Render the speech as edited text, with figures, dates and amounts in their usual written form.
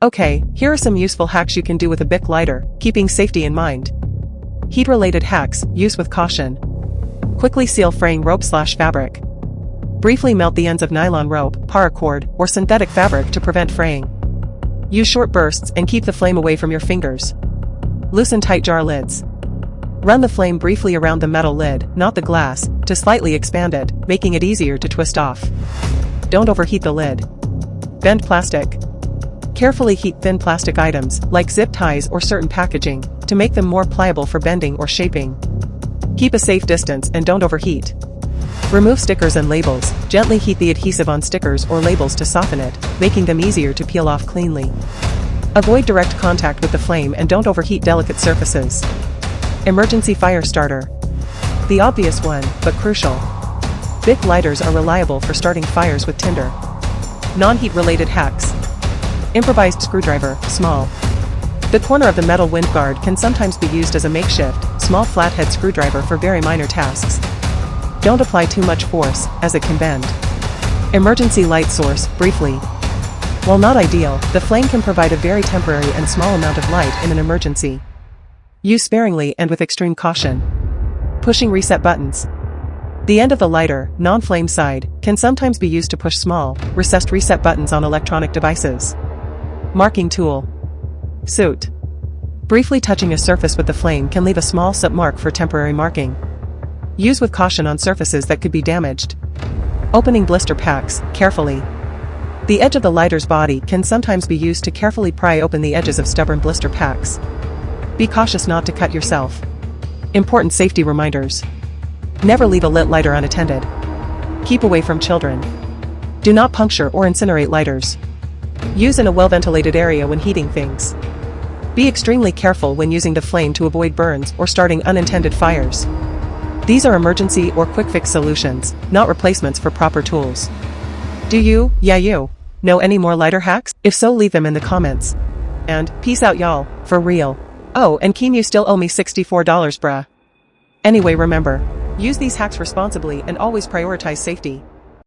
Okay, here are some useful hacks you can do with a Bic lighter, keeping safety in mind. Heat-related hacks, use with caution. Quickly seal fraying rope/fabric. Briefly melt the ends of nylon rope, paracord, or synthetic fabric to prevent fraying. Use short bursts and keep the flame away from your fingers. Loosen tight jar lids. Run the flame briefly around the metal lid, not the glass, to slightly expand it, making it easier to twist off. Don't overheat the lid. Bend plastic. Carefully heat thin plastic items, like zip ties or certain packaging, to make them more pliable for bending or shaping. Keep a safe distance and don't overheat. Remove stickers and labels. Gently heat the adhesive on stickers or labels to soften it, making them easier to peel off cleanly. Avoid direct contact with the flame and don't overheat delicate surfaces. Emergency fire starter. The obvious one, but crucial. Bic lighters are reliable for starting fires with tinder. Non-heat related hacks. Improvised screwdriver, small. The corner of the metal wind guard can sometimes be used as a makeshift, small flathead screwdriver for very minor tasks. Don't apply too much force, as it can bend. Emergency light source, briefly. While not ideal, the flame can provide a very temporary and small amount of light in an emergency. Use sparingly and with extreme caution. Pushing reset buttons. The end of the lighter, non-flame side, can sometimes be used to push small, recessed reset buttons on electronic devices. Marking tool. Soot. Briefly touching a surface with the flame can leave a small soot mark for temporary marking. Use with caution on surfaces that could be damaged. Opening blister packs, carefully. The edge of the lighter's body can sometimes be used to carefully pry open the edges of stubborn blister packs. Be cautious not to cut yourself. Important safety reminders. Never leave a lit lighter unattended. Keep away from children. Do not puncture or incinerate lighters. Use in a well-ventilated area when heating things. Be extremely careful when using the flame to avoid burns or starting unintended fires. These are emergency or quick-fix solutions, not replacements for proper tools. Do you, know any more lighter hacks? If so, leave them in the comments. And, peace out y'all, for real. Oh, and Keem, you still owe me $64 bruh. Anyway, remember, use these hacks responsibly and always prioritize safety.